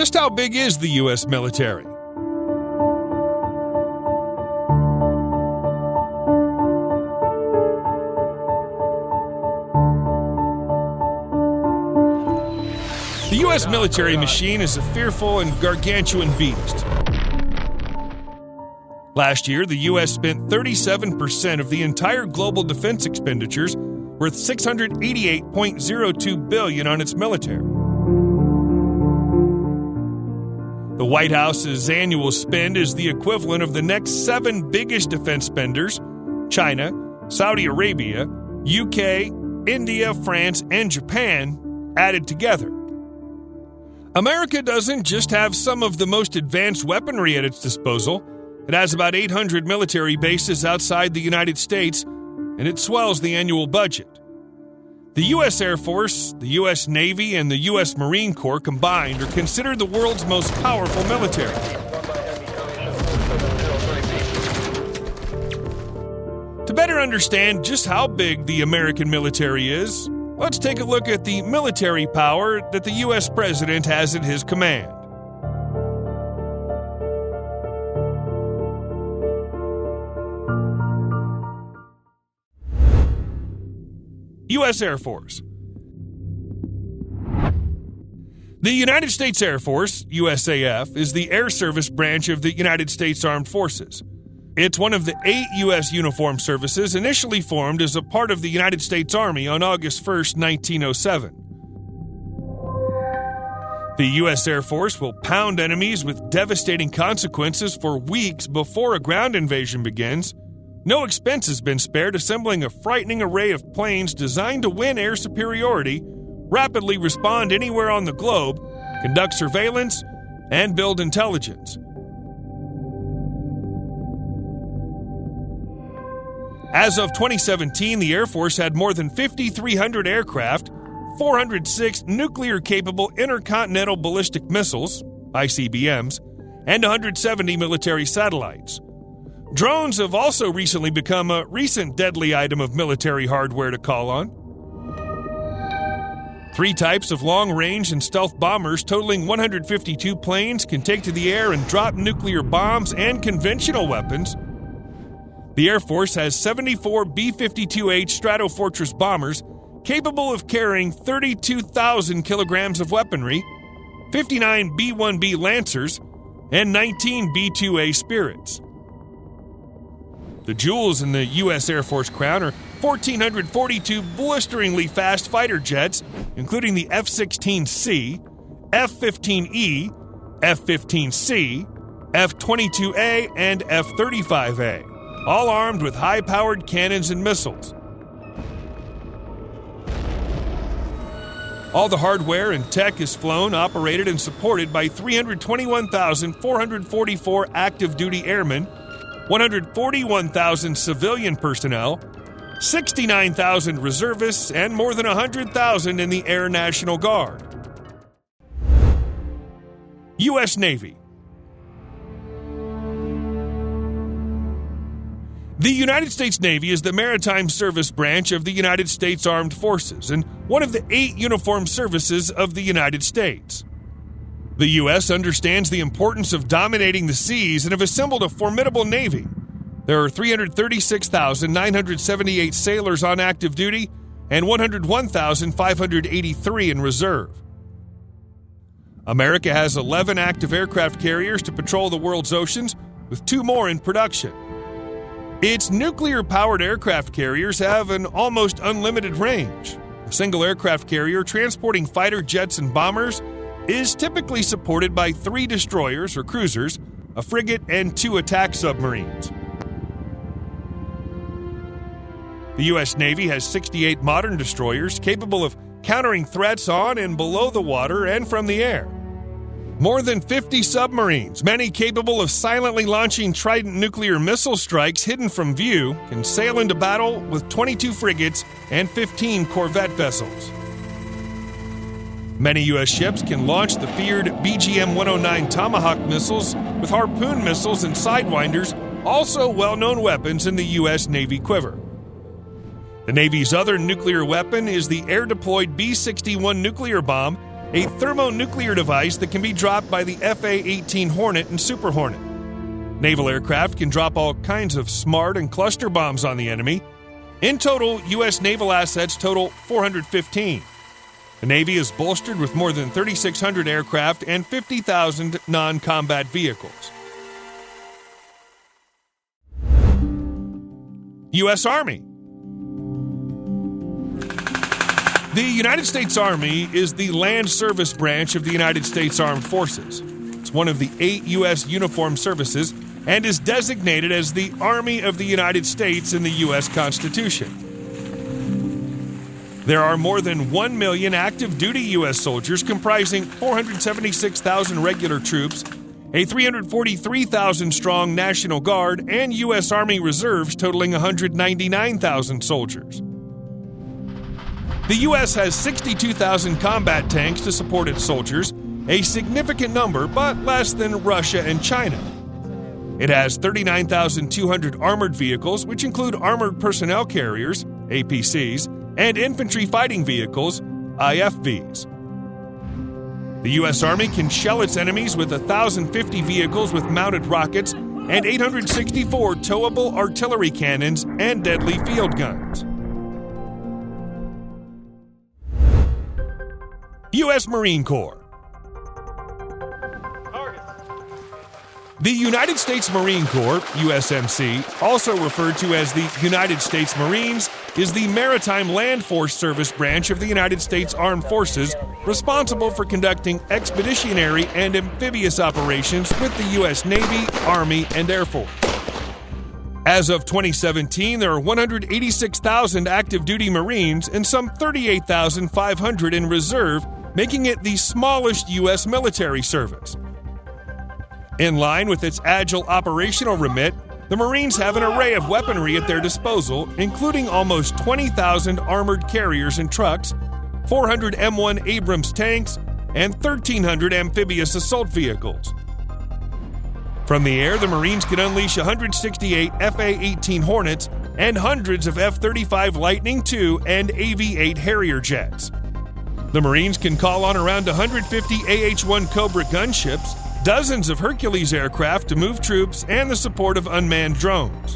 just how big is the U.S. military? The U.S. military machine is a fearful and gargantuan beast. Last year, the U.S. spent 37% of the entire global defense expenditures, worth $688.02 billion on its military. The White House's annual spend is the equivalent of the next 7 biggest defense spenders: China, Saudi Arabia, UK, India, France, and Japan added together. America doesn't just have some of the most advanced weaponry at its disposal. It has about 800 military bases outside the United States, and it swells the annual budget. The U.S. Air Force, the U.S. Navy, and the U.S. Marine Corp combined are considered the world's most powerful military. To better understand just how big the American military is, let's take a look at the military power that the U.S. President has at his command. U.S. Air Force. The United States Air Force, USAF, is the air service branch of the United States Armed Forces. It's one of the 8 U.S. uniformed services initially formed as a part of the United States Army on August 1, 1907. The U.S. Air Force will pound enemies with devastating consequences for weeks before a ground invasion begins. No expense has been spared assembling a frightening array of planes designed to win air superiority, rapidly respond anywhere on the globe, conduct surveillance, and build intelligence. As of 2017, the Air Force had more than 5,300 aircraft, 406 nuclear-capable intercontinental ballistic missiles, ICBMs, and 170 military satellites. Drones have also recently become a recent deadly item of military hardware to call on. 3 types of long-range and stealth bombers totaling 152 planes can take to the air and drop nuclear bombs and conventional weapons. The Air Force has 74 B-52H Stratofortress bombers capable of carrying 32,000 kilograms of weaponry, 59 B-1B Lancers, and 19 B-2A Spirits. The jewels in the U.S. Air Force crown are 1,442 blisteringly fast fighter jets, including the F-16C, F-15E, F-15C, F-22A, and F-35A, all armed with high-powered cannons and missiles. All the hardware and tech is flown, operated, and supported by 321,444 active-duty airmen, 141,000 civilian personnel, 69,000 reservists, and more than 100,000 in the Air National Guard. U.S. Navy. The United States Navy is the maritime service branch of the United States Armed Forces and one of the 8 uniformed services of the United States. The U.S. understands the importance of dominating the seas and have assembled a formidable navy. There are 336,978 sailors on active duty and 101,583 in reserve. America has 11 active aircraft carriers to patrol the world's oceans, with 2 more in production. Its nuclear-powered aircraft carriers have an almost unlimited range. A single aircraft carrier transporting fighter jets and bombers is typically supported by 3 destroyers or cruisers, a frigate, and 2 attack submarines. The U.S. Navy has 68 modern destroyers capable of countering threats on and below the water and from the air. More than 50 submarines, many capable of silently launching Trident nuclear missile strikes hidden from view, can sail into battle with 22 frigates and 15 corvette vessels. Many U.S. ships can launch the feared BGM-109 Tomahawk missiles with Harpoon missiles and Sidewinders, also well-known weapons in the U.S. Navy quiver. The Navy's other nuclear weapon is the air-deployed B-61 nuclear bomb a thermonuclear device that can be dropped by the FA-18 Hornet and Super Hornet. Naval aircraft can drop all kinds of smart and cluster bombs on the enemy. In total, U.S. naval assets total 415. The Navy is bolstered with more than 3,600 aircraft and 50,000 non-combat vehicles. U.S. Army. The United States Army is the land service branch of the United States Armed Forces. It's one of the 8 U.S. uniformed services and is designated as the Army of the United States in the U.S. Constitution. There are more than 1 million active duty U.S. soldiers comprising 476,000 regular troops, a 343,000 strong National Guard, and U.S. Army Reserves totaling 199,000 soldiers. The U.S. has 62,000 combat tanks to support its soldiers, a significant number but less than Russia and China. It has 39,200 armored vehicles, which include armored personnel carriers, APCs, and infantry fighting vehicles, IFVs. The U.S. Army can shell its enemies with 1,050 vehicles with mounted rockets and 864 towable artillery cannons and deadly field guns. U.S. Marine Corps. The United States Marine Corps, USMC, also referred to as the United States Marines, is the Maritime Land Force Service branch of the United States Armed Forces, responsible for conducting expeditionary and amphibious operations with the U.S. Navy, Army, and Air Force. As of 2017, there are 186,000 active duty Marines and some 38,500 in reserve, making it the smallest U.S. military service. In line with its agile operational remit, the Marines have an array of weaponry at their disposal, including almost 20,000 armored carriers and trucks, 400 M1 Abrams tanks, and 1,300 amphibious assault vehicles. From the air, the Marines can unleash 168 FA-18 Hornets and hundreds of F-35 Lightning II and AV-8 Harrier jets. The Marines can call on around 150 AH-1 Cobra gunships, dozens of Hercules aircraft to move troops, and the support of unmanned drones.